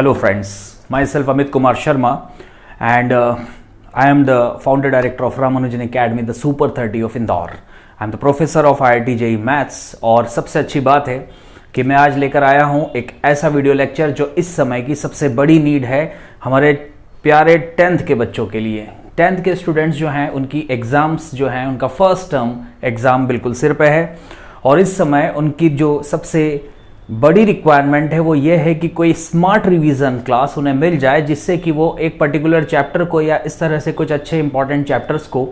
Hello friends, myself Amit Kumar Sharma and I am the founder director of Ramanujan Academy, the Super 30 of Indore. I am the professor of IIT JEE Maths और सबसे अच्छी बात है कि मैं आज लेकर आया हूं एक ऐसा वीडियो लेक्चर जो इस समय की सबसे बड़ी नीड है हमारे प्यारे 10th के बच्चों के लिए। 10th के स्टूडेंट्स जो हैं उनकी एग्ज़ाम्स जो हैं उनका फर्स्ट टर्म एग्ज़ाम बिल्कुल सिर पे है और इस समय उनकी जो सबसे बड़ी रिक्वायरमेंट है वो ये है कि कोई स्मार्ट रिवीजन क्लास उन्हें मिल जाए जिससे कि वो एक पर्टिकुलर चैप्टर को या इस तरह से कुछ अच्छे इंपॉर्टेंट चैप्टर्स को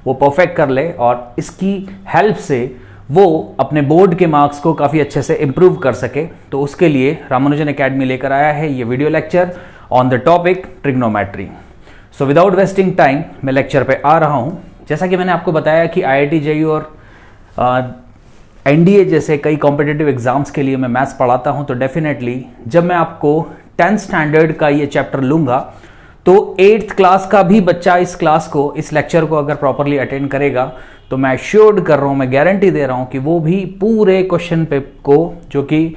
वो परफेक्ट कर ले और इसकी हेल्प से वो अपने बोर्ड के मार्क्स को काफ़ी अच्छे से इम्प्रूव कर सके। तो उसके लिए रामानुजन एकेडमी लेकर आया है ये video lecture on the topic trigonometry. So without wasting time मैं लेक्चर पे आ रहा हूँ। जैसा कि मैंने आपको बताया कि IIT JEE और NDA जैसे कई कॉम्पिटिटिव एग्जाम्स के लिए मैं मैथ्स पढ़ाता हूं, तो डेफिनेटली जब मैं आपको 10th स्टैंडर्ड का ये चैप्टर लूंगा तो 8th क्लास का भी बच्चा इस क्लास को, इस लेक्चर को अगर प्रॉपरली अटेंड करेगा तो मैं एश्योर्ड कर रहा हूं, मैं गारंटी दे रहा हूं कि वो भी पूरे क्वेश्चन पेपर को, जो कि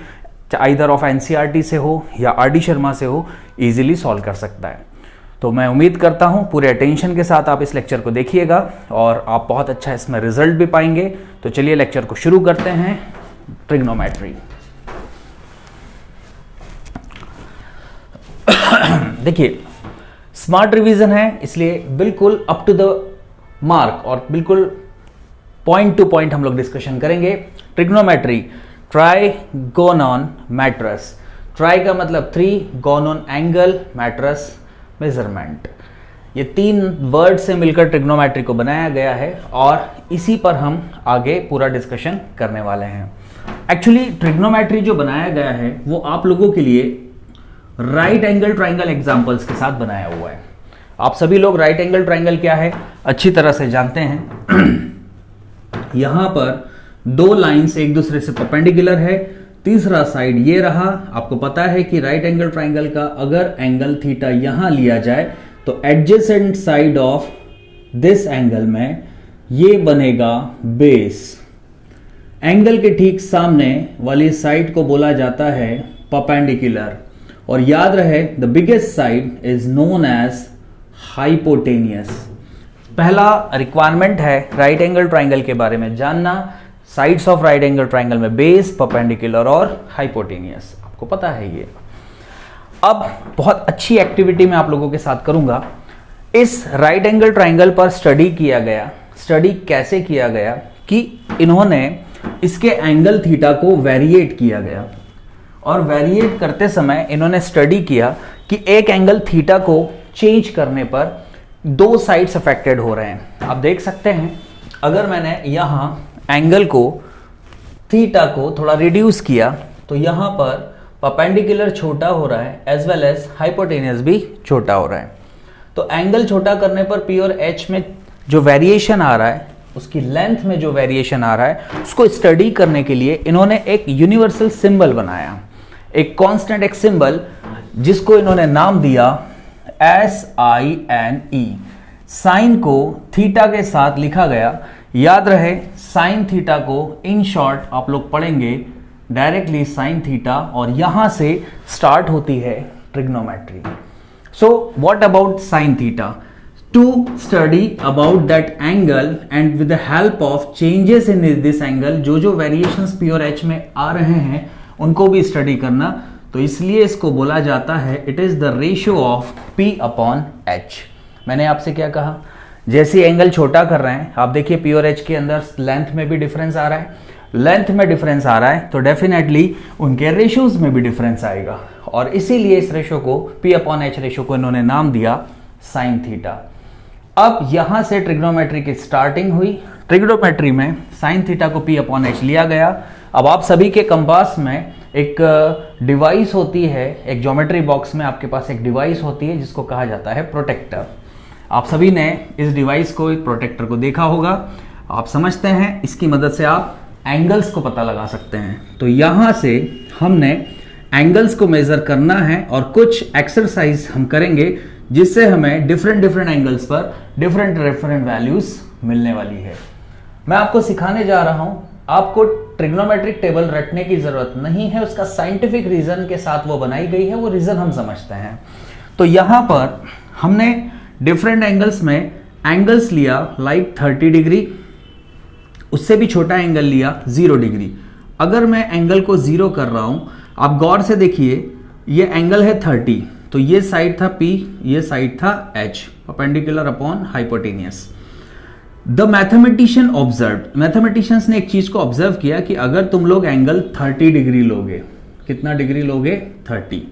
आइदर ऑफ NCERT से हो या RD शर्मा से हो, इजीली सॉल्व कर सकता है। तो मैं उम्मीद करता हूं पूरे अटेंशन के साथ आप इस लेक्चर को देखिएगा और आप बहुत अच्छा इसमें रिजल्ट भी पाएंगे। तो चलिए लेक्चर को शुरू करते हैं। ट्रिग्नोमेट्री देखिए, स्मार्ट रिवीजन है इसलिए बिल्कुल अप टू द मार्क और बिल्कुल पॉइंट टू पॉइंट हम लोग डिस्कशन करेंगे। ट्रिग्नोमेट्री, ट्राइगोनॉन मैट्रस। ट्राई का मतलब 3, गोनोन एंगल, मैट्रस मेजरमेंट। ये 3 वर्ड से मिलकर ट्रिग्नोमेट्री को बनाया गया है और इसी पर हम आगे पूरा डिस्कशन करने वाले हैं। एक्चुअली ट्रिग्नोमेट्री जो बनाया गया है वो आप लोगों के लिए राइट एंगल ट्राइंगल एग्जांपल्स के साथ बनाया हुआ है। आप सभी लोग राइट एंगल ट्राइंगल क्या है अच्छी तरह से जानते हैं। यहां पर 2 लाइंस एक दूसरे से परपेंडिकुलर है, तीसरा साइड ये रहा। आपको पता है कि राइट एंगल ट्राइंगल का अगर एंगल थीटा यहां लिया जाए तो adjacent side of this angle में ये बनेगा बेस। एंगल के ठीक सामने वाली साइड को बोला जाता है परपेंडिकुलर और याद रहे the biggest side is known as hypotenuse. पहला रिक्वायरमेंट है राइट एंगल ट्राइंगल के बारे में जानना। Sides of right angle triangle में बेस, परपेंडिकुलर और हाइपोटेनियस, आपको पता है ये। अब बहुत अच्छी एक्टिविटी मैं आप लोगों के साथ करूंगा। इस राइट एंगल ट्राइंगल पर स्टडी किया गया। स्टडी कैसे किया गया कि इन्होंने इसके एंगल थीटा को वेरिएट किया गया और वेरिएट करते समय इन्होंने स्टडी किया कि एक एंगल थीटा को चेंज करने पर 2 साइड्स अफेक्टेड हो रहे हैं। आप देख सकते हैं अगर मैंने यहां एंगल को, थीटा को थोड़ा रिड्यूस किया तो यहां पर परपेंडिकुलर छोटा हो रहा है एज वेल एज हाइपोटेनियस भी छोटा हो रहा है। तो एंगल छोटा करने पर P और H में जो वेरिएशन आ रहा है, उसकी लेंथ में जो वेरिएशन आ रहा है, उसको स्टडी करने के लिए इन्होंने एक यूनिवर्सल सिंबल बनाया, एक कांस्टेंट, एक सिंबल जिसको इन्होंने नाम दिया SINE। साइन को थीटा के साथ लिखा गया। याद रहे साइन थीटा को इन शॉर्ट आप लोग पढ़ेंगे डायरेक्टली साइन थीटा और यहां से स्टार्ट होती है trigonometry. So what about sine theta? To study about that angle and with the help of changes in this angle, जो वेरिएशंस P और H में आ रहे हैं उनको भी स्टडी करना। तो इसलिए इसको बोला जाता है it is the ratio of P/H। मैंने आपसे क्या कहा, जैसे एंगल छोटा कर रहे हैं, आप देखिए P और H के अंदर लेंथ में भी डिफरेंस आ रहा है। लेंथ में डिफरेंस आ रहा है तो डेफिनेटली उनके रेशियोज में भी डिफरेंस आएगा और इसीलिए इस रेशियो को, P/H रेशियो को इन्होंने नाम दिया साइन थीटा। अब यहां से ट्रिग्नोमेट्री की स्टार्टिंग हुई। ट्रिग्नोमेट्री में साइन थीटा को P/H लिया गया। अब आप सभी के कंपास में एक डिवाइस होती है, एक ज्योमेट्री बॉक्स में आपके पास एक डिवाइस होती है जिसको कहा जाता है प्रोटेक्टर। आप सभी ने इस डिवाइस को, एक प्रोटेक्टर को देखा होगा। आप समझते हैं इसकी मदद से आप एंगल्स को पता लगा सकते हैं। तो यहां से हमने एंगल्स को मेजर करना है और कुछ एक्सरसाइज हम करेंगे जिससे हमें डिफरेंट एंगल्स पर डिफरेंट वैल्यूज मिलने वाली है। मैं आपको सिखाने जा रहा हूं आपको ट्रिग्नोमेट्रिक टेबल रटने की जरूरत नहीं है, उसका साइंटिफिक रीजन के साथ वो बनाई गई है, वो रीजन हम समझते हैं। तो यहां पर हमने डिफरेंट एंगल्स में एंगल्स लिया लाइक 30 डिग्री, उससे भी छोटा एंगल लिया 0 डिग्री। अगर मैं एंगल को 0 कर रहा हूं, आप गौर से देखिए, ये एंगल है 30, तो ये साइड था P, ये साइड था H, perpendicular upon hypotenuse. The mathematician observe, mathematicians ने एक चीज को ऑब्जर्व किया कि अगर तुम लोग एंगल 30 डिग्री लोगे, कितना डिग्री लोगे? 30।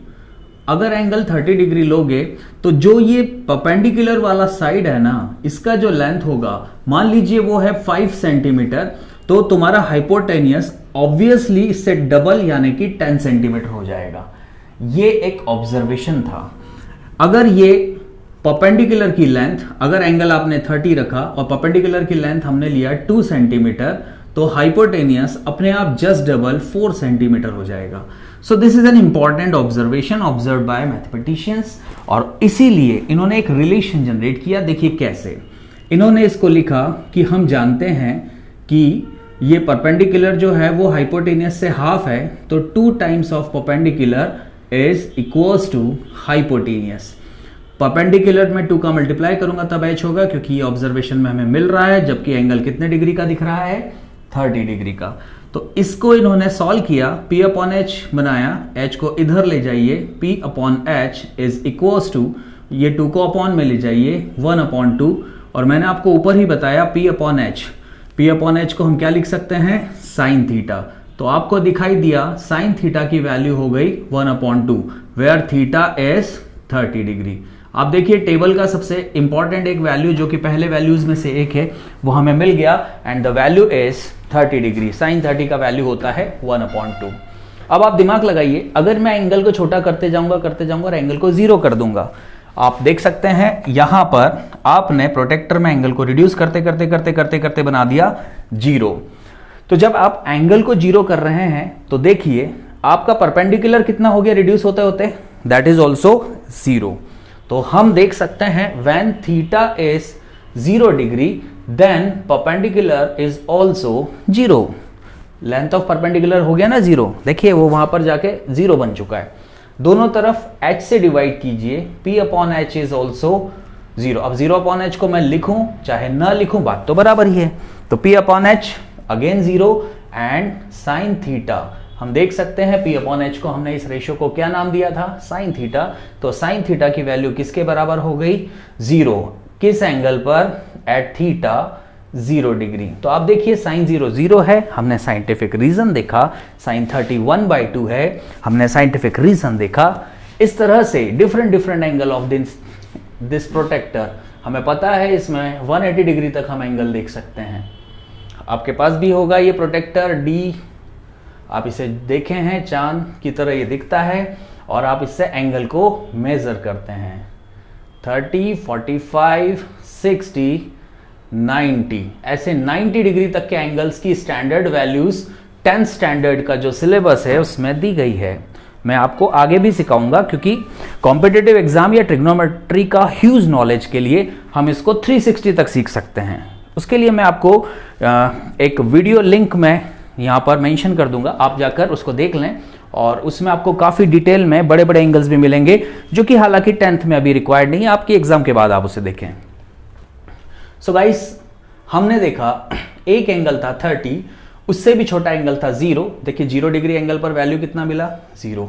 अगर एंगल 30 डिग्री लोगे तो जो ये परपेंडिकुलर वाला साइड है ना, इसका जो लेंथ होगा, मान लीजिए वो है 5 सेंटीमीटर, तो तुम्हारा हाइपोटेनियस ऑब्वियसली इससे डबल यानी कि 10 सेंटीमीटर हो जाएगा। ये एक ऑब्जर्वेशन था। अगर ये परपेंडिकुलर की लेंथ, अगर एंगल आपने 30 रखा और परपेंडिकुलर की लेंथ हमने लिया 2 सेंटीमीटर, तो हाइपोटेनियस अपने आप जस्ट डबल 4 सेंटीमीटर हो जाएगा। So this is an important observation observe by mathematicians, और इसीलिए इन्होंने एक रिलेशन जनरेट किया। देखिए कैसे इन्होंने इसको लिखा कि हम जानते हैं कि ये परपेंडिकुलर जो है वो हाइपोटेनियस से हाफ है, तो 2 times of perpendicular is equals to hypotenuse. Perpendicular में 2 का मल्टीप्लाई करूंगा तब h होगा, क्योंकि ये ऑब्जर्वेशन में हमें मिल रहा है, जबकि एंगल कितने डिग्री का दिख रहा है? 30 डिग्री का। तो इसको इन्होंने सॉल्व किया, P अपॉन H बनाया, H को इधर ले जाइए, P upon H is equals to, ये 2 को अपॉन में ले जाइए 1/2, और मैंने आपको ऊपर ही बताया P upon H, P upon H को हम क्या लिख सकते हैं? Sign theta. तो आपको दिखाई दिया साइन थीटा की वैल्यू हो गई 1/2, वेयर थीटा इज 30 डिग्री। आप देखिए टेबल का सबसे इंपॉर्टेंट एक वैल्यू जो कि पहले वैल्यूज में से एक है वो हमें मिल गया, and the value is 30 degree. Sine 30 का वैल्यू होता है 1/2। अब आप दिमाग लगाइए, अगर मैं एंगल को छोटा करते जाऊंगा और एंगल को 0 कर दूंगा, आप देख सकते हैं यहां पर आपने प्रोटेक्टर में एंगल को रिड्यूस करते बना दिया 0। तो जब आप एंगल को 0 कर रहे हैं तो देखिए आपका परपेंडिकुलर कितना हो गया रिड्यूस होते होते? That is also 0। तो हम देख सकते हैं when theta is 0 degree then perpendicular is also 0। Length of perpendicular हो गया ना 0, देखिए वो वहां पर जाके 0 बन चुका है। दोनों तरफ h से डिवाइड कीजिए, P upon H is also 0। अब 0 अपॉन H को मैं लिखूं चाहे ना लिखूं, बात तो बराबर ही है। तो P upon H again 0, and sine theta हम देख सकते हैं P अपॉन H को हमने इस रेशियो को क्या नाम दिया था? Sine theta. तो साइन थीटा की वैल्यू किसके बराबर हो गई? 0। किस एंगल पर? At theta 0 degree. तो आप देखिए साइन 0 0 है, हमने साइंटिफिक रीजन देखा। साइन 31/2 है, हमने साइंटिफिक रीजन देखा। इस तरह से different angle of this protractor, हमें पता है इसमें 180 डिग्री तक हम एंगल देख सकते हैं। आपके पास भी होगा ये प्रोटेक्टर D, आप इसे देखे हैं चांद की तरह ये दिखता है, और आप इससे एंगल को मेजर करते हैं 30, 45, 60, 90, ऐसे 90 डिग्री तक के एंगल्स की स्टैंडर्ड वैल्यूज 10th स्टैंडर्ड का जो सिलेबस है उसमें दी गई है। मैं आपको आगे भी सिखाऊंगा, क्योंकि कॉम्पिटिटिव एग्जाम या ट्रिग्नोमेट्री का ह्यूज नॉलेज के लिए हम इसको 360 तक सीख सकते हैं। उसके लिए मैं आपको एक वीडियो लिंक में यहाँ पर मेंशन कर दूंगा, आप जाकर उसको देख लें, और उसमें आपको काफ़ी डिटेल में बड़े बड़े एंगल्स भी मिलेंगे, जो कि हालांकि 10th में अभी रिक्वायर्ड नहीं है, आपकी एग्जाम के बाद आप उसे देखें। सो गाइस, हमने देखा एक एंगल था 30, उससे भी छोटा एंगल था 0। देखिए 0 डिग्री एंगल पर वैल्यू कितना मिला? 0।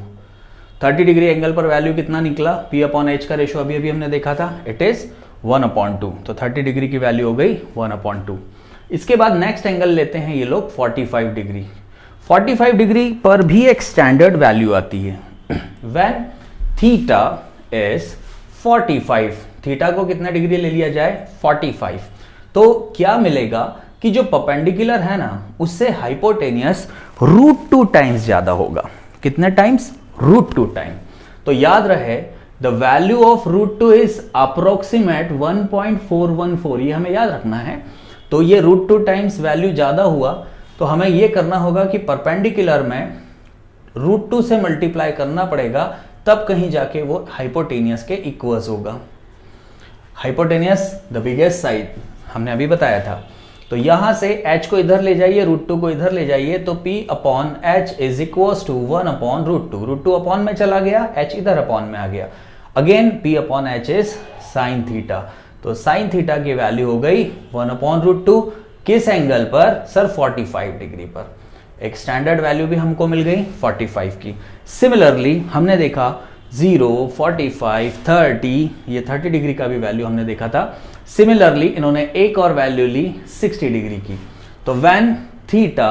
30 डिग्री एंगल पर वैल्यू कितना निकला? P अपॉन H का रेशो अभी अभी हमने देखा था, इट इज 1/2। तो 30 डिग्री की वैल्यू हो गई 1/2। इसके बाद नेक्स्ट एंगल लेते हैं ये लोग 45 डिग्री। 45 डिग्री पर भी एक स्टैंडर्ड वैल्यू आती है, व्हेन थीटा इज 45। थीटा को कितना डिग्री ले लिया जाए? 45। तो क्या मिलेगा कि जो परपेंडिकुलर है ना, उससे हाइपोटेनियस √2 टाइम्स ज्यादा होगा। कितने टाइम्स? √2 टाइम। तो याद रहे the value of √2 is approximate 1.414, ये हमें याद रखना है। तो ये √2 टाइम्स वैल्यू ज्यादा हुआ, तो हमें ये करना होगा कि परपेंडिकुलर में √2 से मल्टीप्लाई करना पड़ेगा, तब कहीं जाके वो हाइपोटेनियस के इक्वल्स होगा। हाइपोटेनियस द बिगेस्ट साइड हमने अभी बताया था। तो यहां से h को इधर ले जाइए, √2 को इधर ले जाइए, तो p upon h is equals to 1 upon √2। √2 upon में चला गया, h इधर अपॉन में आ गया। Again p upon h is sine theta, तो साइन थीटा की वैल्यू हो गई 1 अपॉन √2। किस एंगल पर सर? 45 डिग्री पर। एक स्टैंडर्ड वैल्यू भी हमको मिल गई 45 की। सिमिलरली हमने देखा 0, 45, 30, ये 30 डिग्री का भी वैल्यू हमने देखा था। सिमिलरली इन्होंने एक और वैल्यू ली 60 डिग्री की। तो व्हेन थीटा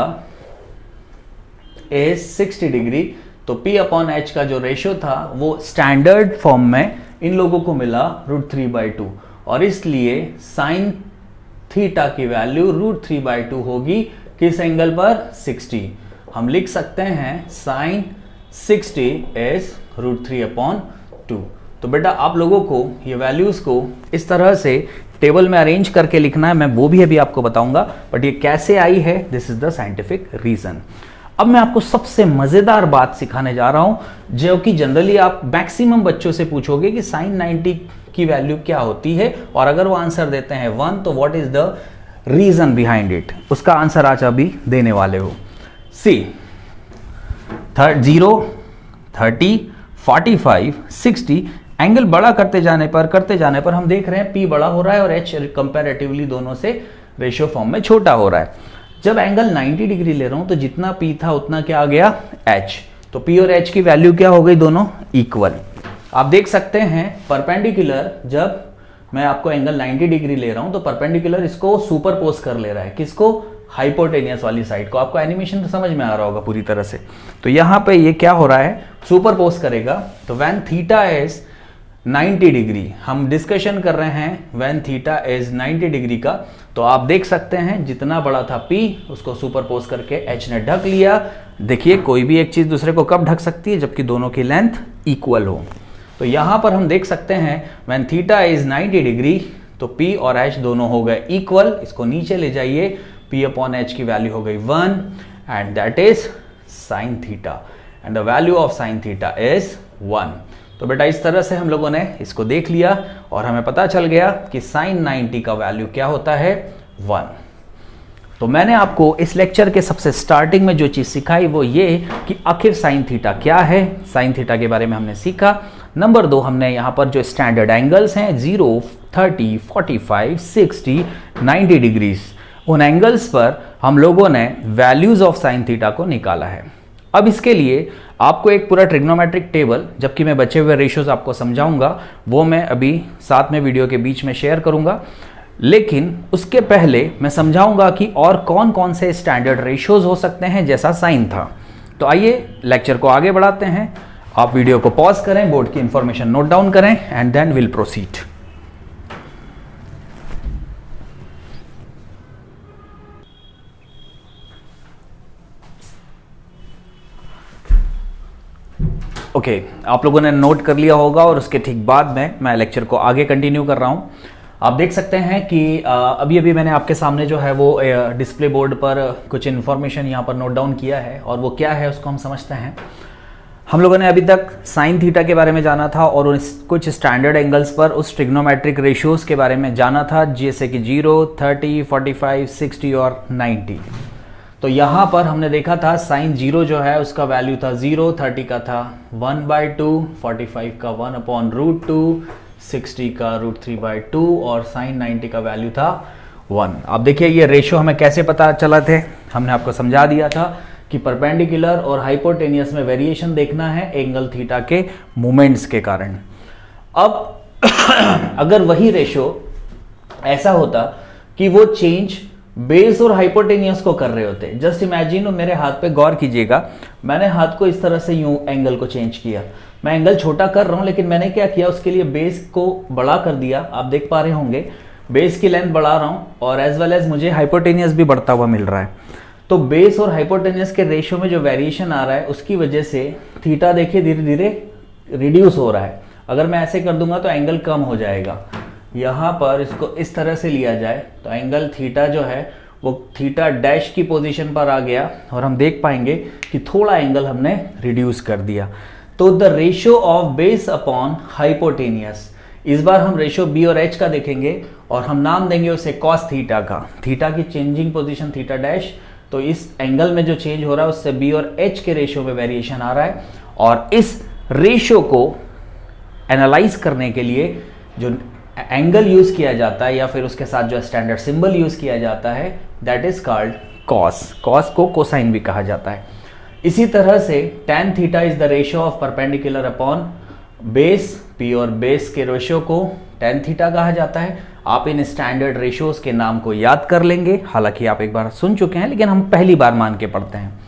इज 60 डिग्री, तो p अपॉन h का जो रेशियो था वो स्टैंडर्ड फॉर्म में इन लोगों को मिला √3/2, और इसलिए साइन थीटा की वैल्यू √3/2 होगी। किस एंगल पर? 60। हम लिख सकते हैं साइन 60 इज √3/2। तो बेटा आप लोगों को ये वैल्यूज को इस तरह से टेबल में अरेंज करके लिखना है, मैं वो भी अभी आपको बताऊंगा, बट ये कैसे आई है, this is the scientific reason. अब मैं आपको सबसे मजेदार बात सिखाने जा रहा हूं, जो कि जनरली आप मैक्सिमम बच्चों से पूछोगे कि साइन 90 की वैल्यू क्या होती है, और अगर वो आंसर देते हैं 1, तो what is the reason behind it, उसका आंसर आज अभी देने वाले हो। सी 0, 30, 45, 60 एंगल बड़ा करते जाने पर हम देख रहे हैं P बड़ा हो रहा है और H कंपैरेटिवली दोनों से रेशियो फॉर्म में छोटा हो रहा है। जब एंगल 90 डिग्री ले रहा हूं तो जितना P था उतना क्या आ गया? H। तो P और H की वैल्यू क्या हो गई? दोनों इक्वल। आप देख सकते हैं परपेंडिकुलर, जब मैं आपको एंगल 90 डिग्री ले रहा हूं तो परपेंडिकुलर इसको सुपरपोज कर ले रहा है। किसको? हाइपोटेनियस वाली साइड को। आपको एनिमेशन समझ में आ रहा होगा पूरी तरह से। तो यहां पे ये क्या हो रहा है? सुपरपोज करेगा। तो व्हेन थीटा इज 90 डिग्री, हम डिस्कशन कर रहे हैं व्हेन थीटा इज 90 डिग्री का, तो आप देख सकते हैं जितना बड़ा था P उसको सुपरपोज करके H ने ढक लिया। देखिए कोई भी एक चीज दूसरे को कब ढक सकती है? जबकि दोनों की लेंथ इक्वल हो। तो यहां पर हम देख सकते हैं व्हेन थीटा इज 90 डिग्री, तो P और H दोनों हो गए इक्वल। इसको नीचे ले जाइए, P अपॉन H की वैल्यू हो गई 1, and that is sine theta, and the value of sine theta is 1। तो बेटा इस तरह से हम लोगों ने इसको देख लिया और हमें पता चल गया कि साइन 90 का वैल्यू क्या होता है? 1। तो मैंने आपको इस लेक्चर के सबसे स्टार्टिंग में जो चीज सिखाई वो ये कि आखिर साइन थीटा क्या है। साइन थीटा के बारे में हमने सीखा। नंबर 2, हमने यहां पर जो स्टैंडर्ड एंगल्स हैं 0, 30, 45, 60, 90 डिग्रीज, उन एंगल्स पर हम लोगों ने वैल्यूज ऑफ साइन थीटा को निकाला है। अब इसके लिए आपको एक पूरा ट्रिग्नोमेट्रिक टेबल, जबकि मैं बचे हुए रेशियोज आपको समझाऊंगा, वो मैं अभी साथ में वीडियो के बीच में शेयर करूंगा। लेकिन उसके पहले मैं समझाऊंगा कि और कौन कौन से स्टैंडर्ड रेशियोज हो सकते हैं जैसा साइन था। तो आइए लेक्चर को आगे बढ़ाते हैं। आप वीडियो को पॉज करें, बोर्ड की इंफॉर्मेशन नोट डाउन करें, and then will proceed. Okay, आप लोगों ने नोट कर लिया होगा और उसके ठीक बाद में मैं लेक्चर को आगे कंटिन्यू कर रहा हूं। आप देख सकते हैं कि अभी अभी मैंने आपके सामने जो है वो डिस्प्ले बोर्ड पर कुछ इन्फॉर्मेशन यहाँ पर नोट डाउन किया है, और वो क्या है उसको हम समझते हैं। हम लोगों ने अभी तक साइन थीटा के बारे में जाना था और कुछ स्टैंडर्ड एंगल्स पर उस ट्रिग्नोमेट्रिक रेशियोज के बारे में जाना था, जैसे कि 0, 30, 45, 60 और 90। तो यहां पर हमने देखा था साइन 0 जो है उसका वैल्यू था 0, 30 का था 1/2, 45 का 1/√2, 60 का √3/2 और साइन 90 का वैल्यू था 1। अब देखिए ये रेशियो हमें कैसे पता चला थे, हमने आपको समझा दिया था कि परपेंडिकुलर और हाइपोटेनियस में वेरिएशन देखना है एंगल थीटा के मोमेंट्स के कारण। अब अगर वही रेशियो ऐसा होता कि वो चेंज बेस और हाइपोटेनियस को कर रहे होते, जस्ट इमेजिन, मेरे हाथ पे गौर कीजिएगा, मैंने हाथ को इस तरह से यूं एंगल को चेंज किया, मैं एंगल छोटा कर रहा हूं, लेकिन मैंने क्या किया, उसके लिए बेस को बड़ा कर दिया। आप देख पा रहे होंगे बेस की लेंथ बढ़ा रहा हूं और एज वेल एज मुझे हाइपोटेनियस भी बढ़ता हुआ मिल रहा है। तो बेस और हाइपोटेनियस के रेशियो में जो वेरिएशन आ रहा है उसकी वजह से थीटा देखिए धीरे धीरे रिड्यूस हो रहा है। अगर मैं ऐसे कर दूंगा तो एंगल कम हो जाएगा। यहां पर इसको इस तरह से लिया जाए तो एंगल थीटा जो है वो थीटा डैश की पोजीशन पर आ गया और हम देख पाएंगे कि थोड़ा एंगल हमने रिड्यूस कर दिया। तो the ratio of base upon hypotenuse इस बार हम रेशियो बी और एच का देखेंगे और हम नाम देंगे उसे कॉस थीटा का। थीटा की चेंजिंग पोजीशन थीटा डैश, तो इस एंगल में जो चेंज हो रहा है उससे बी और एच के रेशियो में वेरिएशन आ रहा है। और इस रेशियो को एनालाइज करने के लिए जो एंगल यूज किया जाता है या फिर उसके साथ जो स्टैंडर्ड सिंबल यूज किया जाता है that is called cos. Cos को कोसाइन भी कहा जाता है। इसी तरह से tan theta is the ratio of perpendicular upon base. P और बेस के रेशियो को tan थीटा कहा जाता है। आप इन स्टैंडर्ड रेशियोज के नाम को याद कर लेंगे, हालांकि आप एक बार सुन चुके हैं लेकिन हम पहली बार मान के पढ़ते हैं।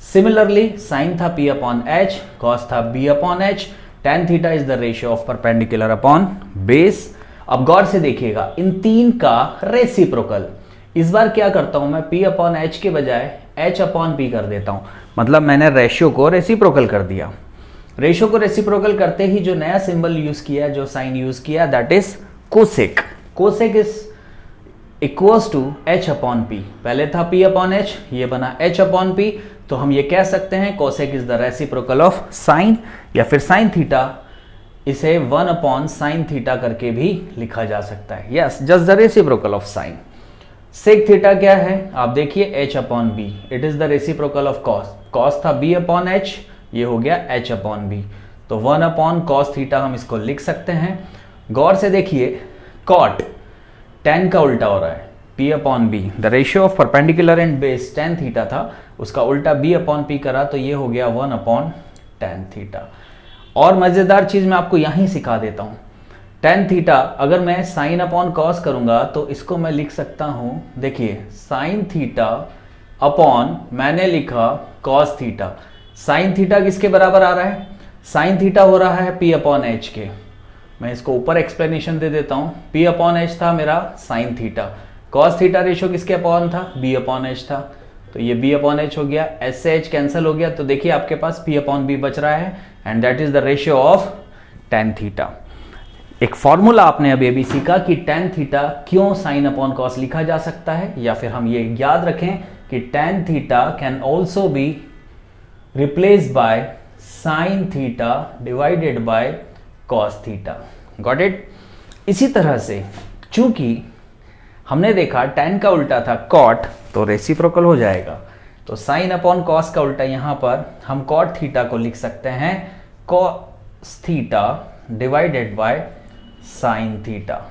सिमिलरली साइन था P अपॉन एच, कॉस था B upon H, tan theta is the ratio of perpendicular upon base. अब गौर से देखिएगा इन तीन का रेसिप्रोकल। इस बार क्या करता हूं मैं, P अपॉन एच के बजाय H अपॉन P कर देता हूं, मतलब मैंने रेशियो को रेसिप्रोकल कर दिया। रेशियो को रेसिप्रोकल करते ही जो नया सिंबल यूज किया, जो साइन यूज किया that is cosec. Cosec is equals to H upon P। पहले था P अपॉन H, ये बना H अपॉन P, तो हम ये कह सकते हैं cosec is the reciprocal of sign, या फिर साइन थीटा इसे 1 अपॉन साइन थीटा करके भी लिखा जा सकता है। Yes, just the reciprocal of sine. Sec theta क्या है, आप देखिए H upon B, it is the reciprocal of cos. Cos था B अपॉन H, ये हो गया H अपॉन B, तो 1 अपॉन कॉस थीटा हम इसको लिख सकते हैं। गौर से देखिए कॉट tan का उल्टा हो रहा है, P upon B, the ratio of perpendicular and base tan theta था, उसका उल्टा B अपॉन P करा तो ये हो गया 1 अपॉन tan थीटा। और मजेदार चीज मैं आपको यहीं सिखा देता हूं, tan थीटा अगर मैं साइन अपॉन कॉस करूंगा तो इसको मैं लिख सकता हूं, देखिए साइन थीटा अपॉन मैंने लिखा कॉस थीटा। साइन थीटा किसके बराबर आ रहा है, साइन थीटा हो रहा है P अपॉन एच के। मैं इसको ऊपर एक्सप्लेनेशन दे देता हूं, P अपॉन एच था मेरा sine theta, cos theta ratio किसके अपॉन था, B अपॉन एच था, तो ये B अपॉन एच हो गया, एच से एच कैंसिल हो गया, तो देखिए आपके पास P अपॉन B बच रहा है and that is the ratio of tan theta. एक फॉर्मूला आपने अब ये भी सीखा कि tan थीटा क्यों साइन अपॉन कॉस लिखा जा सकता है, या फिर हम ये याद रखें कि tan theta can also be replace by sine theta divided by cos theta. Got it. इसी तरह से चूंकि हमने देखा tan का उल्टा था कॉट, तो रेसिप्रोकल हो जाएगा, तो साइन अपॉन कॉस का उल्टा यहां पर हम कॉट थीटा को लिख सकते हैं cos theta divided by sine theta.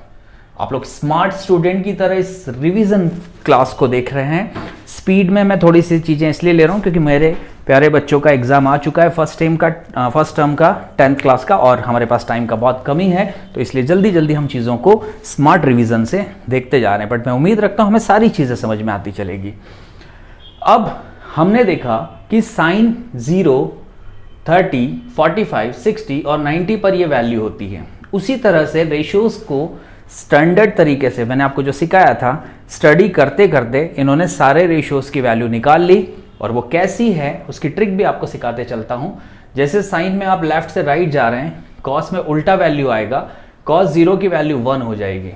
आप लोग स्मार्ट स्टूडेंट की तरह इस रिवीजन क्लास को देख रहे हैं। स्पीड में मैं थोड़ी सी चीजें इसलिए ले रहा हूं क्योंकि मेरे प्यारे बच्चों का एग्जाम आ चुका है फर्स्ट टर्म का 10th क्लास का, और हमारे पास टाइम का बहुत कमी है, तो इसलिए जल्दी जल्दी हम चीज़ों को स्मार्ट रिवीजन से देखते जा रहे हैं। बट मैं उम्मीद रखता हूं हमें सारी चीज़ें समझ में आती चलेगी। अब हमने देखा कि साइन 0, 30, 45, 60 और 90 पर ये वैल्यू होती है। उसी तरह से रेशियोज को स्टैंडर्ड तरीके से मैंने आपको जो सिखाया था, स्टडी करते करते इन्होंने सारे रेशियोज की वैल्यू निकाल ली, और वो कैसी है उसकी ट्रिक भी आपको सिखाते चलता हूं। जैसे साइन में आप लेफ्ट से राइट जा रहे हैं, कॉस में उल्टा वैल्यू आएगा, कॉस 0 की वैल्यू 1 हो जाएगी।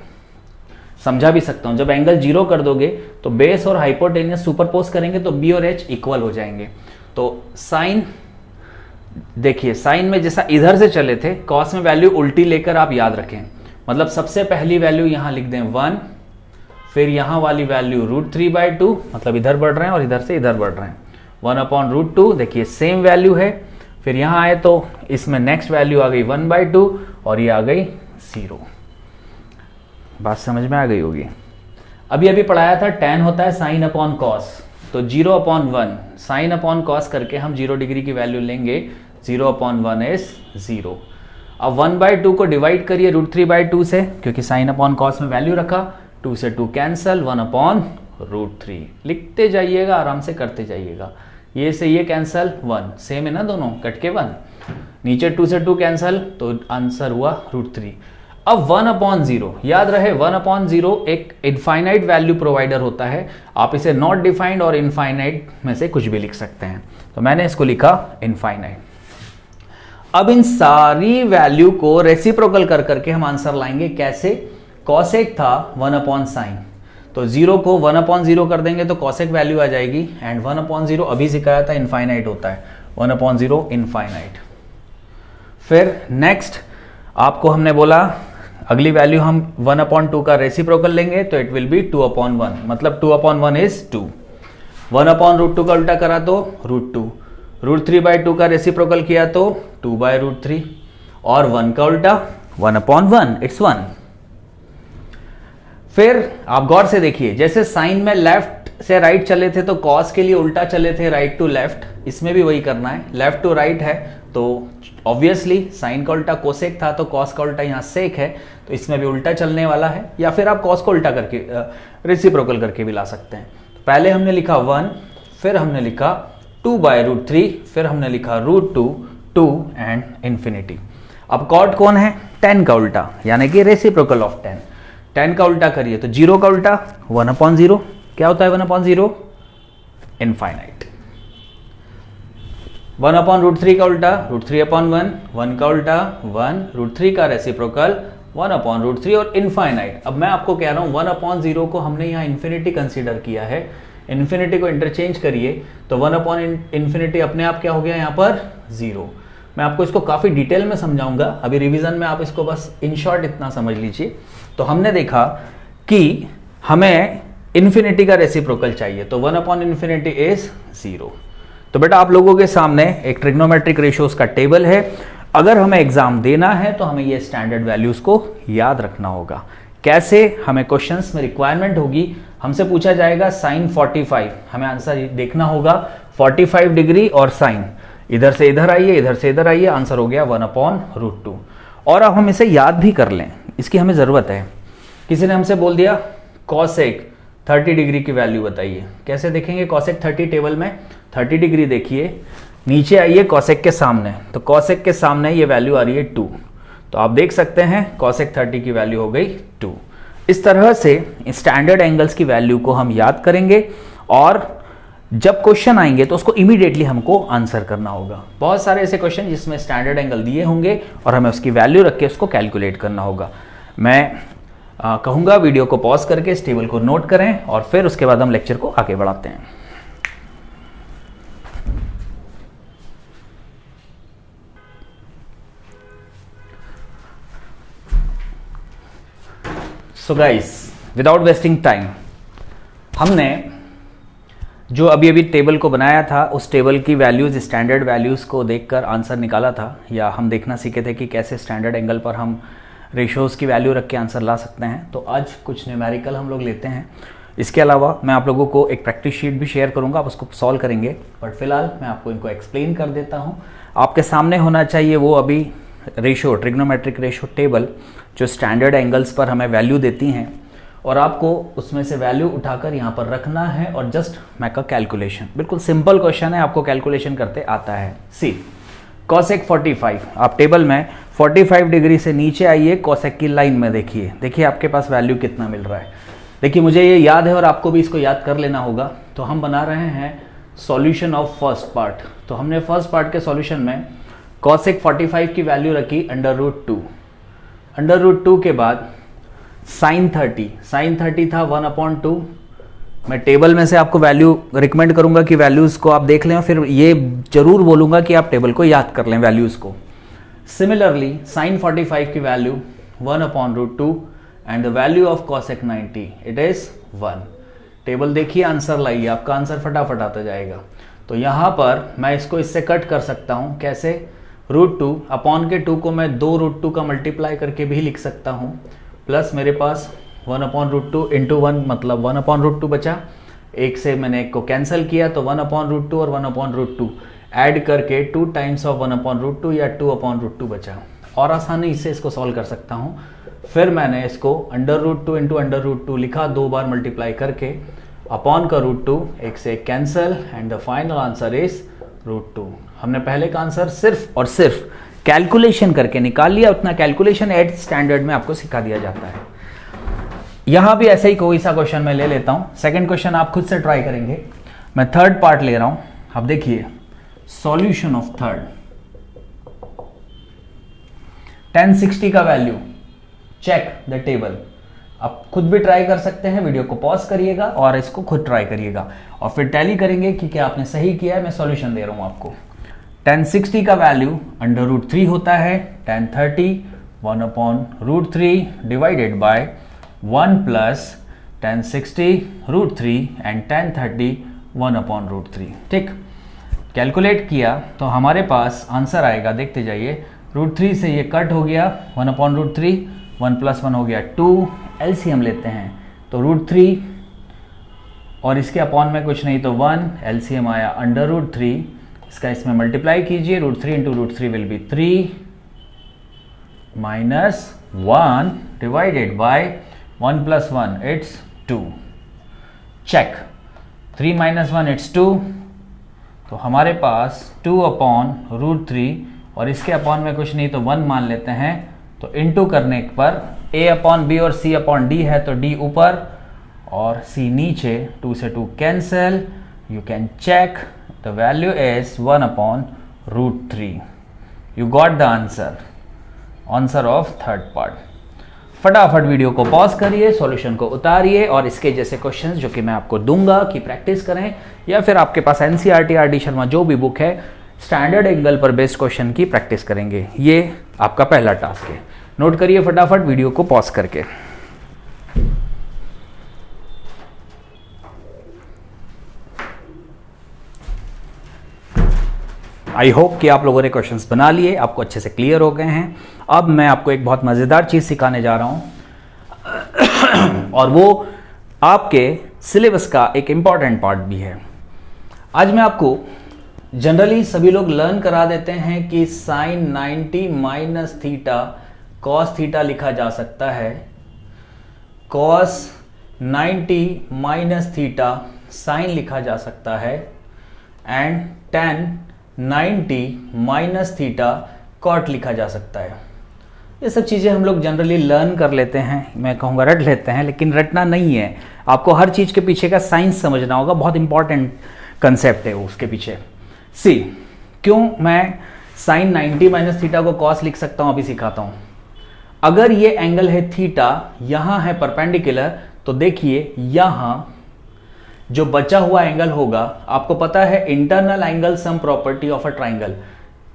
समझा भी सकता हूं, जब एंगल 0 कर दोगे तो बेस और हाइपोटेनियस सुपरपोज करेंगे तो B और H इक्वल हो जाएंगे। तो साइन देखिए, साइन में जैसा इधर से चले थे, कॉस में वैल्यू उल्टी लेकर आप याद रखें, मतलब सबसे पहली वैल्यू यहां लिख दें 1, फिर यहां वाली वैल्यू √3/2, मतलब इधर बढ़ रहे हैं और इधर से इधर बढ़ रहे हैं, 1 अपॉन √2, देखिए सेम वैल्यू है। फिर यहां आए तो इसमें नेक्स्ट वैल्यू आ गई 1/2 और ये आ गई 0। बात समझ में आ गई होगी। अभी पढ़ाया था tan होता है साइन अपॉन कॉस, तो 0 अपॉन 1 साइन अपॉन कॉस करके हम 0 डिग्री की वैल्यू लेंगे, 0 अपॉन 1 इज 0। अब 1/2 को डिवाइड करिए √3/2 से, क्योंकि साइन अपॉन कॉस में वैल्यू रखा, 2 से 2 कैंसल, 1 अपॉन √3 लिखते जाइएगा, आराम से करते जाइएगा। ये से ये कैंसल, 1 सेम है ना, दोनों कट के 1, नीचे 2 से 2 कैंसल, तो आंसर हुआ √3। अब 1 अपॉन 0 याद रहे, 1 अपॉन 0 एक इनफाइनाइट वैल्यू प्रोवाइडर होता है, आप इसे नॉट डिफाइंड और इनफाइनाइट में से कुछ भी लिख सकते हैं, तो मैंने इसको लिखा इनफाइनाइट। अब इन सारी वैल्यू को रेसिप्रोकल कर करके हम आंसर लाएंगे। कैसे? कॉसेक था 1 अपॉन साइन, तो 0 को 1 अपॉन 0 कर देंगे तो कॉसेक वैल्यू आ जाएगी, एंड 1 अपॉन 0 अभी सिखाया था इनफाइनाइट होता है, 1 अपॉन 0 इनफाइनाइट। फिर नेक्स्ट आपको हमने बोला अगली वैल्यू हम 1/2 का रेसिप्रोकल लेंगे तो इट विल बी 2/1, मतलब 2/1 इज 2। 1/√2 का उल्टा करा तो √2, √3/2 का रेसिप्रोकल किया तो 2/√3, और 1 का उल्टा 1/1, इट्स 1। फिर आप गौर से देखिए, जैसे साइन में लेफ्ट से राइट चले थे तो कॉस के लिए उल्टा चले थे राइट टू लेफ्ट, इसमें भी वही करना है। लेफ्ट टू राइट है तो ऑब्वियसली साइन का उल्टा कोसेक था, तो कॉस का उल्टा यहाँ सेक है, तो इसमें भी उल्टा चलने वाला है। या फिर आप कॉस को उल्टा करके रेसिप्रोकल करके भी ला सकते हैं। तो पहले हमने लिखा 1, फिर हमने लिखा 2/√3, फिर हमने लिखा √2, 2 एंड इन्फिनिटी। अब कॉट कौन है? 10 का उल्टा, यानी कि रेसिप्रोकल ऑफ 10। 10 का उल्टा करिए तो 0 का उल्टा 1/0। क्या होता है 1/0? इनफाइनाइट। 1/√3 का उल्टा √3/1, 1 का उल्टा 1, √3 का रेसिप्रोकल 1/√3 और इनफाइनाइट। अब मैं आपको कह रहा हूं 1/0 को हमने यहाँ इन्फिनिटी कंसीडर किया है, इन्फिनिटी को इंटरचेंज करिए तो 1/∞ अपने आप क्या हो गया यहाँ पर? 0। मैं आपको इसको काफी डिटेल में समझाऊंगा, अभी रिवीजन में आप इसको बस इन शॉर्ट इतना समझ लीजिए। तो हमने देखा कि हमें इन्फिनिटी का रेसिप्रोकल चाहिए, तो 1/∞ इज 0। तो बेटा आप लोगों के सामने एक ट्रिग्नोमेट्रिक रेशियोज का टेबल है। अगर हमें एग्जाम देना है तो हमें ये स्टैंडर्ड वैल्यूज को याद रखना होगा। कैसे? हमें क्वेश्चंस में रिक्वायरमेंट होगी, हमसे पूछा जाएगा साइन 45, हमें आंसर देखना होगा 45 डिग्री और साइन इधर से इधर आइए, इधर से इधर आइए, आंसर हो गया 1/√2। और अब हम इसे याद भी कर लें, इसकी हमें जरूरत है। किसी ने हमसे बोल दिया कॉसेक 30 डिग्री की वैल्यू बताइए, कैसे देखेंगे कॉसेक 30? टेबल में 30 डिग्री देखिए, नीचे आइए कॉसेक के सामने, तो कॉसेक के सामने ये वैल्यू आ रही है 2, तो आप देख सकते हैं कॉसेक 30 की वैल्यू हो गई 2। इस तरह से स्टैंडर्ड एंगल्स की वैल्यू को हम याद करेंगे और जब क्वेश्चन आएंगे तो उसको इमीडिएटली हमको आंसर करना होगा। बहुत सारे ऐसे क्वेश्चन जिसमें स्टैंडर्ड एंगल दिए होंगे और हमें उसकी वैल्यू रख के उसको कैलकुलेट करना होगा। मैं कहूंगा वीडियो को पॉज करके इस टेबल को नोट करें और फिर उसके बाद हम लेक्चर को आगे बढ़ाते हैं। So guys, without wasting time, हमने जो अभी अभी टेबल को बनाया था उस टेबल की वैल्यूज, स्टैंडर्ड वैल्यूज को देखकर आंसर निकाला था, या हम देखना सीखे थे कि कैसे स्टैंडर्ड एंगल पर हम रेशियोज की वैल्यू रख के आंसर ला सकते हैं। तो आज कुछ न्यूमेरिकल हम लोग लेते हैं। इसके अलावा मैं आप लोगों को एक प्रैक्टिस शीट भी शेयर करूंगा, आप उसको सॉल्व करेंगे, बट फिलहाल मैं आपको इनको एक्सप्लेन कर देता हूं। आपके सामने होना चाहिए वो अभी रेशियो, ट्रिग्नोमेट्रिक रेशियो टेबल, जो स्टैंडर्ड एंगल्स पर हमें वैल्यू देती हैं, और आपको उसमें से वैल्यू उठाकर यहाँ पर रखना है और जस्ट मेक अ कैलकुलेशन। बिल्कुल सिंपल क्वेश्चन है, आपको कैलकुलेशन करते आता है। सी कॉसेक 45, आप टेबल में 45 डिग्री से नीचे आइए, कॉसेक की लाइन में देखिए, देखिए आपके पास वैल्यू कितना मिल रहा है। देखिए मुझे ये याद है और आपको भी इसको याद कर लेना होगा। तो हम बना रहे हैं सॉल्यूशन ऑफ फर्स्ट पार्ट। तो हमने फर्स्ट पार्ट के सॉल्यूशन में कॉसेक 45 की वैल्यू रखी √2, √2 के बाद साइन 30 था 1/2। मैं टेबल में से आपको वैल्यू रिकमेंड करूंगा कि वैल्यूज को आप देख लें, फिर ये जरूर बोलूंगा कि आप टेबल को याद कर लें वैल्यूज को। सिमिलरली साइन 45 की value 1/√2 and the value of cosec 90 it is 1। Table देखिए, आंसर लाइए, आपका आंसर फटाफट आता जाएगा। तो यहां पर मैं इसको इससे कट कर सकता हूं, कैसे? √2 अपॉन के 2 को मैं 2√2 का मल्टीप्लाई करके भी लिख सकता हूं, प्लस मेरे पास 1/√2 इंटू 1 मतलब 1/√2 बचा। एक से मैंने एक को कैंसिल किया तो 1/√2 और 1/√2 ऐड करके 2 टाइम्स ऑफ 1/√2 या 2/√2 बचा, और आसानी से इसको सॉल्व कर सकता हूँ। फिर मैंने इसको √2 इंटू √2 लिखा, 2 बार मल्टीप्लाई करके, अपॉन का √2, एक से एक cancel, and the final answer is √2। हमने पहले का आंसर सिर्फ और सिर्फ कैलकुलेशन करके निकाल लिया। उतना कैलकुलेशन 8th स्टैंडर्ड में आपको सिखा दिया जाता है। यहां भी ऐसे ही कोई सा क्वेश्चन मैं ले लेता हूं। सेकंड क्वेश्चन आप खुद से ट्राई करेंगे, मैं थर्ड पार्ट ले रहा हूं। अब देखिए सॉल्यूशन ऑफ थर्ड, 1060 का वैल्यू, चेक द टेबल। आप खुद भी ट्राई कर सकते हैं, वीडियो को पॉज करिएगा और इसको खुद ट्राई करिएगा और फिर टैली करेंगे कि क्या आपने सही किया है। मैं सॉल्यूशन दे रहा हूं आपको। 1060 का वैल्यू √3 होता है, 1030 1/√3 divided by 1 plus tan 60 √3 and tan 30 1/√3। ठीक, कैलकुलेट किया तो हमारे पास आंसर आएगा, देखते जाइए, √3 से ये कट हो गया, 1/√3, 1 + 1 हो गया 2, एलसीएम लेते हैं तो √3 और इसके अपॉन में कुछ नहीं तो 1, एलसीएम आया √3, इसका इसमें मल्टीप्लाई कीजिए, √3 × √3 will be 3 minus 1 divided by 1 + 1 it's 2। Check, 3 - 1 it's 2, तो हमारे पास 2/√3 और इसके अपॉन में कुछ नहीं तो 1 मान लेते हैं, तो इनटू करने पर a/b और c/d है तो d ऊपर और c नीचे, 2 से 2 cancel, you can check the value is 1/√3। You got the answer of third part. फटाफट वीडियो को पॉज करिए, सॉल्यूशन को उतारिए और इसके जैसे क्वेश्चंस जो कि मैं आपको दूंगा कि प्रैक्टिस करें, या फिर आपके पास एनसीईआरटी आर डी शर्मा जो भी बुक है, स्टैंडर्ड एंगल पर बेस्ड क्वेश्चन की प्रैक्टिस करेंगे। ये आपका पहला टास्क है, नोट करिए फटाफट वीडियो को पॉज करके। आई होप कि आप लोगों ने क्वेश्चंस बना लिए, आपको अच्छे से क्लियर हो गए हैं। अब मैं आपको एक बहुत मज़ेदार चीज़ सिखाने जा रहा हूं और वो आपके सिलेबस का एक इम्पॉर्टेंट पार्ट भी है। आज मैं आपको, जनरली सभी लोग लर्न करा देते हैं कि sin 90 - थीटा cos थीटा लिखा जा सकता है, cos 90 - थीटा sin लिखा जा सकता है, एंड tan 90 - थीटा कॉट लिखा जा सकता है। ये सब चीज़ें हम लोग जनरली लर्न कर लेते हैं, मैं कहूँगा रट लेते हैं, लेकिन रटना नहीं है, आपको हर चीज़ के पीछे का साइंस समझना होगा, बहुत इंपॉर्टेंट कंसेप्ट है उसके पीछे। सी, क्यों मैं sin 90 - थीटा को cos लिख सकता हूँ, अभी सिखाता हूँ। अगर ये एंगल है थीटा, यहाँ है परपेंडिकुलर, तो देखिए यहाँ जो बचा हुआ एंगल होगा, आपको पता है internal angle sum property of a triangle.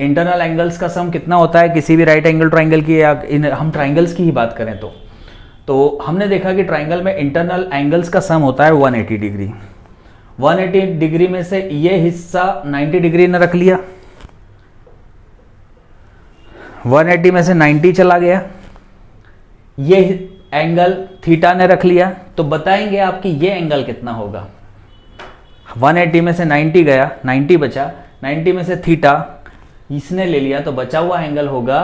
Internal angles का सम कितना होता है किसी भी राइट एंगल ट्राइंगल की, या हम ट्राइंगल्स की ही बात करें तो हमने देखा कि ट्राइंगल में इंटरनल एंगल्स का सम होता है 180 डिग्री। 180 डिग्री में से ये हिस्सा 90 डिग्री ने रख लिया, 180 में से 90 चला गया, ये एंगल थीटा ने रख लिया, तो बताएंगे आपकी ये एंगल कितना होगा। 180 में से 90 गया, 90 बचा, 90 में से थीटा इसने ले लिया, तो बचा हुआ एंगल होगा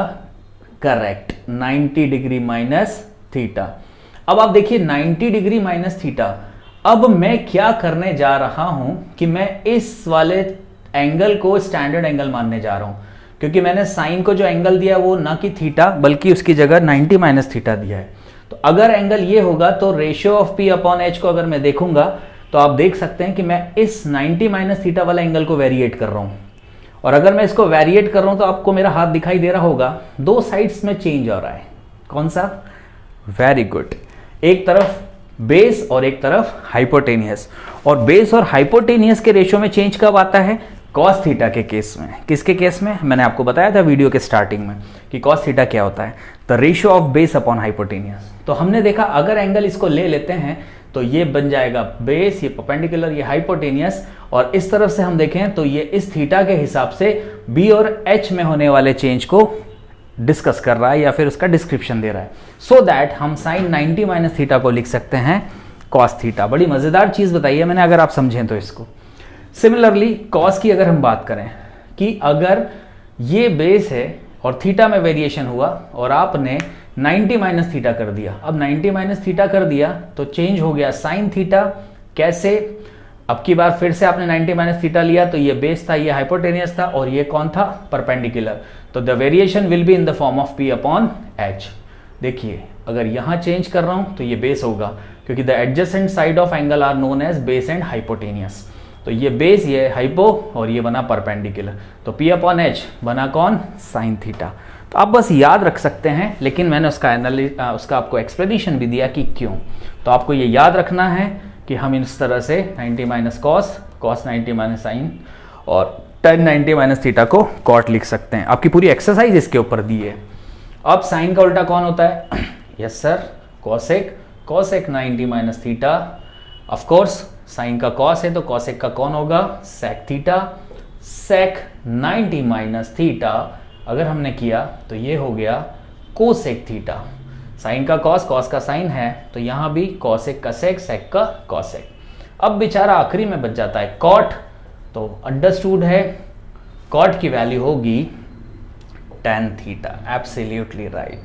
करेक्ट 90 डिग्री माइनस थीटा। अब आप देखिए 90 डिग्री माइनस थीटा, अब मैं क्या करने जा रहा हूं कि मैं इस वाले एंगल को स्टैंडर्ड एंगल मानने जा रहा हूं, क्योंकि मैंने साइन को जो एंगल दिया वो ना कि थीटा बल्कि उसकी जगह 90 - थीटा दिया है। तो अगर एंगल ये होगा तो रेशियो ऑफ p/h को अगर मैं देखूंगा तो आप देख सकते हैं कि मैं इस 90 - थीटा वाला एंगल को वेरिएट कर रहा हूं, और अगर मैं इसको वेरिएट कर रहा हूं तो आपको मेरा हाथ दिखाई दे रहा होगा, दो साइड्स में चेंज हो रहा है। कौन सा? वेरी गुड, एक तरफ बेस और एक तरफ हाइपोटेनियस। और बेस और हाइपोटेनियस के रेशियो में चेंज कब आता है? कॉस थीटा के केस में। किसके केस में? मैंने आपको बताया था वीडियो के स्टार्टिंग में कि कॉस थीटा क्या होता है, the ratio of base upon hypotenuse. तो हमने देखा अगर एंगल इसको ले लेते हैं तो ये बन जाएगा बेस, ये परपेंडिकुलर, ये हाइपोटेनियस, और इस तरफ से हम देखें तो ये इस थीटा के हिसाब से बी और एच में होने वाले चेंज को डिस्कस कर रहा है या फिर उसका डिस्क्रिप्शन दे रहा है, सो दैट हम साइन 90 - थीटा को लिख सकते हैं कॉस थीटा। बड़ी मजेदार चीज बताई है मैंने, अगर आप समझें तो इसको। सिमिलरली कॉस की अगर हम बात करें कि अगर ये बेस है और थीटा में वेरिएशन हुआ और आपने 90 - थीटा कर दिया, अब 90 - थीटा कर दिया तो चेंज हो गया साइन थीटा। कैसे? अब की बार फिर से आपने 90 - थीटा लिया तो ये बेस था, ये हाइपोटेनियस था, और ये कौन था? परपेंडिकुलर। तो the variation will be in the form of p/h। देखिए अगर यहां चेंज कर रहा हूं तो ये बेस होगा, क्योंकि the adjacent side of angle are known as base and hypotenuse. तो ये बेस, ये हाइपो, और ये बना परपेंडिकुलर, तो p/h बना कौन? Sign theta. तो आप बस याद रख सकते हैं, लेकिन मैंने उसका आपको एक्सप्लेनेशन भी दिया कि क्यों। तो आपको ये याद रखना है कि हम इस तरह से 90 - कॉस, कॉस 90 - साइन, और tan 90 - थीटा को कॉट लिख सकते हैं। आपकी पूरी एक्सरसाइज इसके ऊपर दी है। अब साइन का उल्टा कौन होता है? Yes sir, cosec. Cosec 90 minus theta. Of course sine का कॉस है तो कॉसेक का कौन होगा? Sec theta. Sec 90 minus theta अगर हमने किया तो ये हो गया कोसेक थीटा। साइन का कॉस, कॉस का साइन है, तो यहां भी कॉसेक का सेक, सेक का कॉसेक। अब बेचारा आखिरी में बच जाता है कॉट, तो अंडरस्टूड है कॉट की वैल्यू होगी tan थीटा। Absolutely right.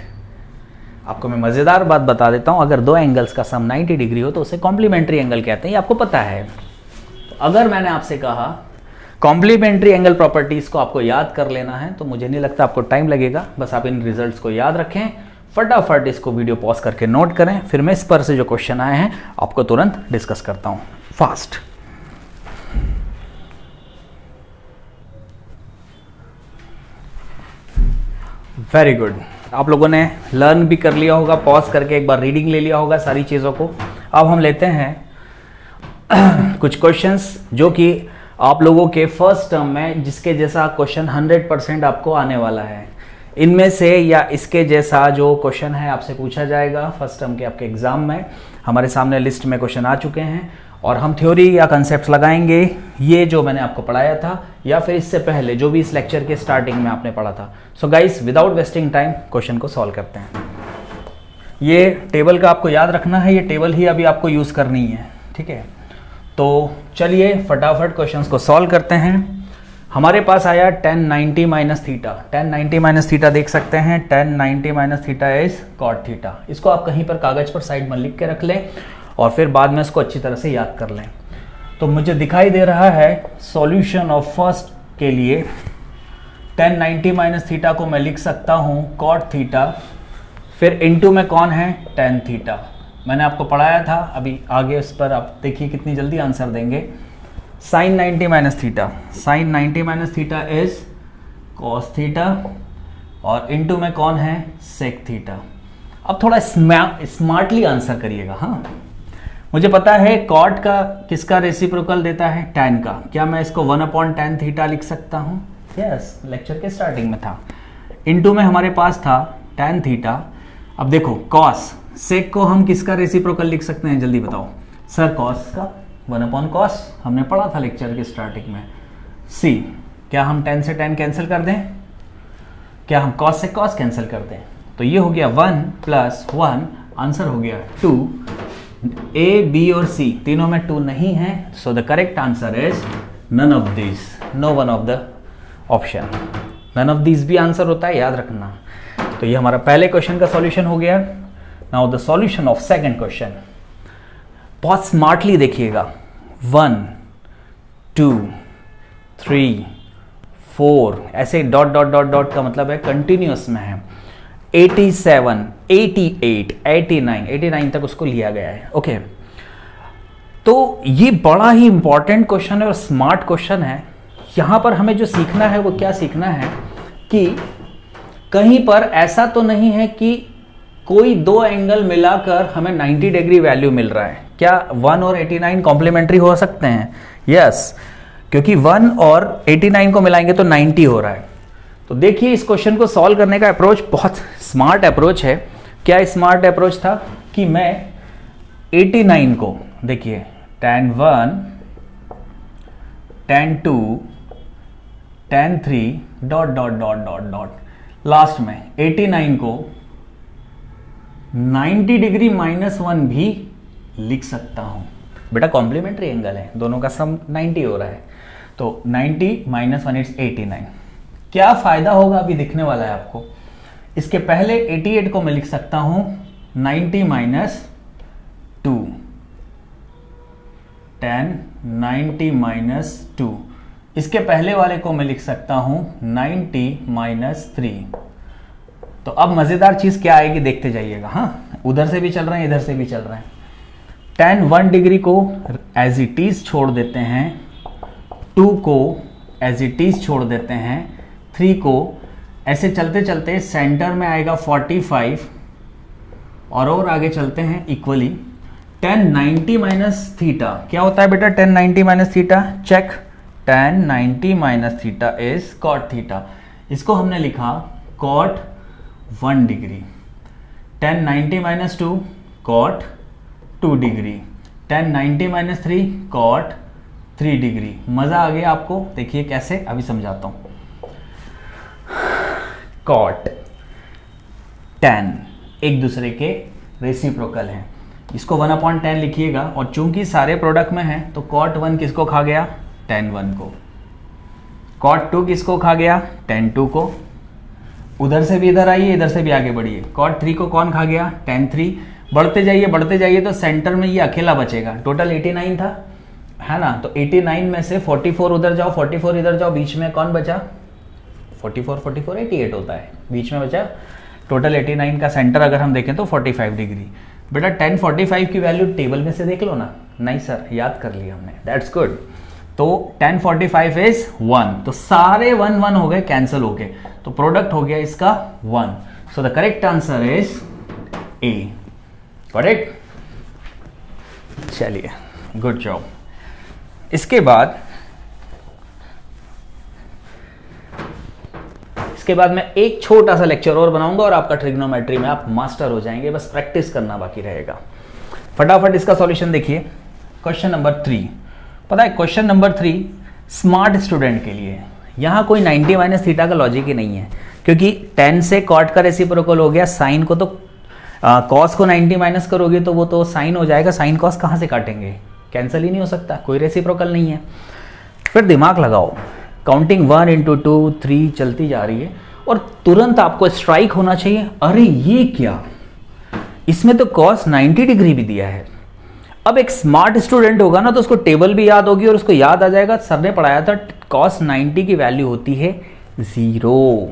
आपको मैं मजेदार बात बता देता हूं, अगर दो एंगल्स का सम 90 डिग्री हो तो उसे कॉम्प्लीमेंट्री एंगल कहते हैं, ये आपको पता है। तो अगर मैंने आपसे कहा कॉम्प्लीमेंट्री एंगल प्रॉपर्टीज को आपको याद कर लेना है, तो मुझे नहीं लगता आपको टाइम लगेगा, बस आप इन रिजल्ट्स को याद रखें, फटाफट इसको वीडियो पॉज करके नोट करें, फिर मैं इस पर से जो क्वेश्चन आए हैं आपको तुरंत डिस्कस करता हूं फास्ट। वेरी गुड, आप लोगों ने लर्न भी कर लिया होगा, पॉज करके एक बार रीडिंग ले लिया होगा सारी चीज़ों को। अब हम लेते हैं कुछ क्वेश्चंस जो कि आप लोगों के फर्स्ट टर्म में जिसके जैसा क्वेश्चन 100% आपको आने वाला है। इनमें से या इसके जैसा जो क्वेश्चन है आपसे पूछा जाएगा फर्स्ट टर्म के आपके एग्जाम में। हमारे सामने लिस्ट में क्वेश्चन आ चुके हैं और हम थ्योरी या कंसेप्ट लगाएंगे, ये जो मैंने आपको पढ़ाया था या फिर इससे पहले जो भी इस लेक्चर के स्टार्टिंग में आपने पढ़ा था। So guys, without wasting time question को सॉल्व करते हैं। ये टेबल का आपको याद रखना है, ये टेबल ही अभी आपको यूज करनी है, ठीक है। तो चलिए फटाफट क्वेश्चंस को सॉल्व करते हैं। हमारे पास आया tan 90 minus theta. tan 90 minus theta देख सकते हैं, tan 90 minus theta is cot theta. इसको आप कहीं पर कागज पर साइड में लिख के रख लें और फिर बाद में इसको अच्छी तरह से याद कर लें। तो मुझे दिखाई दे रहा है सॉल्यूशन ऑफ फर्स्ट के लिए tan 90 माइनस थीटा को मैं लिख सकता हूं कॉट थीटा, फिर इनटू में कौन है? tan theta. मैंने आपको पढ़ाया था, अभी आगे उस पर आप देखिए कितनी जल्दी आंसर देंगे। Sine 90 minus theta, sine 90 minus theta is cos theta और इनटू में कौन है? Sec theta. अब थोड़ा स्मार्टली आंसर करिएगा। हाँ, मुझे पता है कॉट का किसका रेसिप्रोकल देता है? tan का। क्या मैं इसको 1/tan थीटा लिख सकता हूं? यस, लेक्चर के स्टार्टिंग में था। इनटू में हमारे पास था tan थीटा। अब देखो कॉस, सेक को हम किसका रेसिप्रोकल लिख सकते हैं? जल्दी बताओ सर। कॉस का 1/cos हमने पढ़ा था लेक्चर के स्टार्टिंग में। सी, क्या हम tan से tan कैंसिल कर दें? क्या हम cos से cos कैंसिल कर दें? तो ये हो गया 1 + 1, आंसर हो गया 2। A, B और C तीनों में 2 नहीं है, so the correct answer is none of this, no one of the option. None of this भी आंसर होता है, याद रखना। तो ये हमारा पहले क्वेश्चन का सॉल्यूशन हो गया। Now the solution of second question. बहुत स्मार्टली देखिएगा। 1 2 3 4 ऐसे डॉट डॉट डॉट डॉट का मतलब है कंटिन्यूअस में है। 87 88 89 89 तक उसको लिया गया है। ओके, तो ये बड़ा ही इंपॉर्टेंट क्वेश्चन है और स्मार्ट क्वेश्चन है। यहां पर हमें जो सीखना है वो क्या सीखना है कि कहीं पर ऐसा तो नहीं है कि कोई दो एंगल मिलाकर हमें 90 डिग्री वैल्यू मिल रहा है। क्या 1 और 89 कॉम्प्लीमेंट्री हो सकते हैं? यस, क्योंकि 1 और 89 को मिलाएंगे तो 90 हो रहा है। तो देखिए इस क्वेश्चन को सॉल्व करने का अप्रोच बहुत स्मार्ट अप्रोच है। क्या स्मार्ट अप्रोच था कि मैं 89 को देखिए tan 1 tan 2 tan 3 dot dot dot dot dot last में 89 को 90 डिग्री -1 भी लिख सकता हूं। बेटा कॉम्प्लीमेंट्री एंगल है, दोनों का सम 90 हो रहा है, तो 90 -1 इट्स 89। क्या फायदा होगा अभी दिखने वाला है आपको। इसके पहले 88 को मैं लिख सकता हूं 90 - 2 tan 90 - 2। इसके पहले वाले को मैं लिख सकता हूं 90 - 3। तो अब मजेदार चीज क्या आएगी देखते जाइएगा। हाँ, उधर से भी चल रहे हैं, इधर से भी चल रहे हैं। tan 1 डिग्री को एज इट इज छोड़ देते हैं, 2 को एज इट इज छोड़ देते हैं, 3 को ऐसे चलते चलते सेंटर में आएगा 45 और आगे चलते हैं इक्वली। tan 90 - थीटा क्या होता है बेटा? tan 90 - theta check. tan 90 - theta is cot theta. इसको हमने लिखा cot 1 degree, tan 90 minus 2 cot 2 degree, tan 90 minus 3 cot 3 degree. मजा आ गया आपको? देखिए कैसे, अभी समझाता हूं। कॉट tan एक दूसरे के रेसिप्रोकल हैं, इसको 1/10 लिखिएगा, और चूंकि सारे प्रोडक्ट में है तो cot 1 किसको खा गया? tan 1 को। cot 2 किसको खा गया? tan 2 को। उधर से भी इधर आइए, इधर से भी आगे बढ़िए, cot 3 को कौन खा गया? tan 3। बढ़ते जाइए तो सेंटर में ये अकेला बचेगा। टोटल 89 था, है ना? तो 89 में से 44 उधर जाओ, 44 इधर जाओ, बीच में कौन बचा? 44 88 होता है, बीच में बचा। टोटल 89 का सेंटर अगर हम देखें तो 45 डिग्री। बेटा tan 45 की वैल्यू टेबल में से देख लो ना। नहीं सर, याद कर लिया हमने, दैट्स गुड। तो tan 45 इज 1, तो सारे 1 1 हो गए, कैंसिल हो गए, तो प्रोडक्ट हो गया इसका 1। सो the correct answer is a. Correct? चलिए, गुड जॉब। इसके बाद मैं एक छोटा सा लेक्चर और बनाऊंगा और आपका ट्रिग्नोमेट्री में आप मास्टर हो जाएंगे, बस प्रैक्टिस करना बाकी रहेगा। फटाफट इसका सॉल्यूशन देखिए। क्वेश्चन नंबर 3, पता है क्वेश्चन नंबर 3 स्मार्ट स्टूडेंट के लिए। यहां कोई 90 माइनस थीटा का लॉजिक ही नहीं है, क्योंकि tan से cot का रेसिप्रोकल हो गया, साइन को तो cos को 90 माइनस करोगे तो वो तो साइन हो जाएगा, साइन cos कहां से काटेंगे? कैंसिल ही नहीं हो सकता, कोई रेसिप्रोकल नहीं है। फिर दिमाग लगाओ, काउंटिंग 1 into 2 3 चलती जा रही है, और तुरंत आपको स्ट्राइक होना चाहिए, अरे ये क्या, इसमें तो cos 90 डिग्री भी दिया है। अब एक स्मार्ट स्टूडेंट होगा ना तो उसको टेबल भी याद होगी और उसको याद आ जाएगा, सर ने पढ़ाया था cos 90 की वैल्यू होती है 0।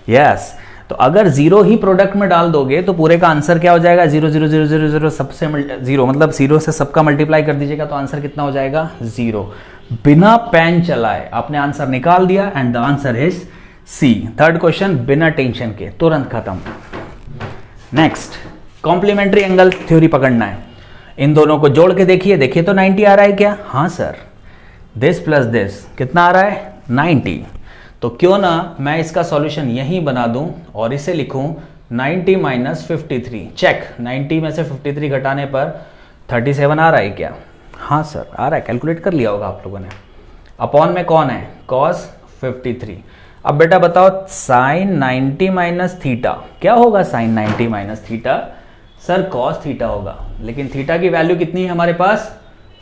यस, तो अगर 0 ही प्रोडक्ट में डाल दोगे तो पूरे का आंसर क्या हो जाएगा? 0 0 0 0 0 सबसे 0, मतलब 0 से सबका मल्टीप्लाई कर दीजिएगा तो आंसर कितना हो जाएगा? 0। बिना पेन चलाए आपने आंसर निकाल दिया, and the answer is C. Third question बिना टेंशन के, तुरंत खत्म। नेक्स्ट, कॉम्प्लीमेंट्री एंगल थ्योरी पकड़ना है। इन दोनों को जोड़ के देखिए तो 90 आ रहा है क्या? हाँ सर। दिस प्लस दिस कितना आ रहा है? 90। तो क्यों ना मैं इसका सॉल्यूशन यहीं बना दूं और इसे लिखूं 90 माइनस 53। चेक, 90 में से 53 घटाने पर 37 आ रहा है क्या? हाँ सर आ रहा है, कैलकुलेट कर लिया होगा आप लोगों ने। अपॉन में कौन है? cos 53। अब बेटा बताओ साइन 90 माइनस थीटा क्या होगा? Sine 90 minus theta sir cos theta होगा, लेकिन थीटा की वैल्यू कितनी है हमारे पास?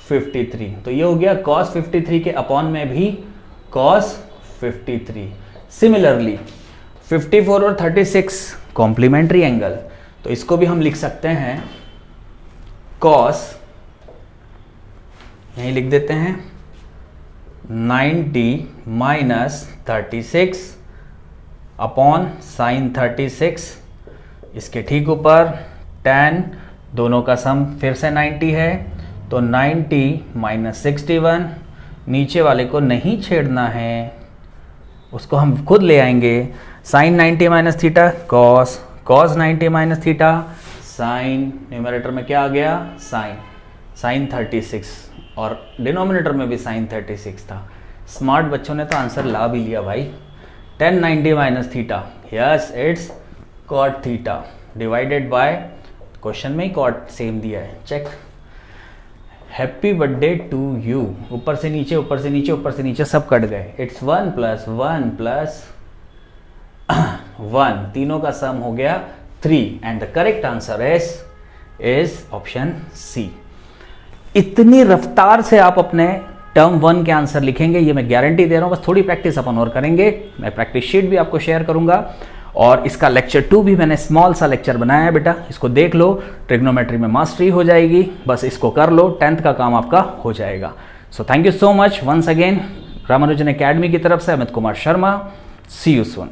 53। तो ये हो गया cos 53 के अपॉन में भी cos 53। सिमिलरली 54 और 36 कॉम्प्लीमेंट्री एंगल, तो इसको भी हम लिख सकते हैं cos, यहीं लिख देते हैं 90 माइनस 36 अपॉन साइन 36, इसके ठीक ऊपर tan, दोनों का सम फिर से 90 है, तो 90 माइनस 61, नीचे वाले को नहीं छेड़ना है, उसको हम खुद ले आएंगे। Sine 90 minus theta cos, cos 90 minus theta sine, numerator में क्या आ गया? साइन 36, और डिनोमिनेटर में भी साइन 36 था। स्मार्ट बच्चों ने तो आंसर ला भी लिया भाई। tan 90 minus theta, yes it's cot theta divided by, question में ही cot सेम दिया है, check. Happy birthday to you, ऊपर से नीचे ऊपर से नीचे ऊपर से नीचे सब कट गए। इट्स 1 प्लस 1 प्लस 1, तीनों का सम हो गया 3, and the correct answer is option C. इतनी रफ्तार से आप अपने टर्म 1 के आंसर लिखेंगे, ये मैं गारंटी दे रहा हूं। बस थोड़ी प्रैक्टिस अपन और करेंगे, मैं प्रैक्टिस शीट भी आपको शेयर करूंगा, और इसका लेक्चर 2 भी मैंने स्मॉल सा लेक्चर बनाया है बेटा, इसको देख लो, ट्रिग्नोमेट्री में मास्टरी हो जाएगी, बस इसको कर लो, 10th का काम आपका हो जाएगा। So thank you so much once again, Ramanujan Academy की तरफ से Amit Kumar Sharma, see you soon.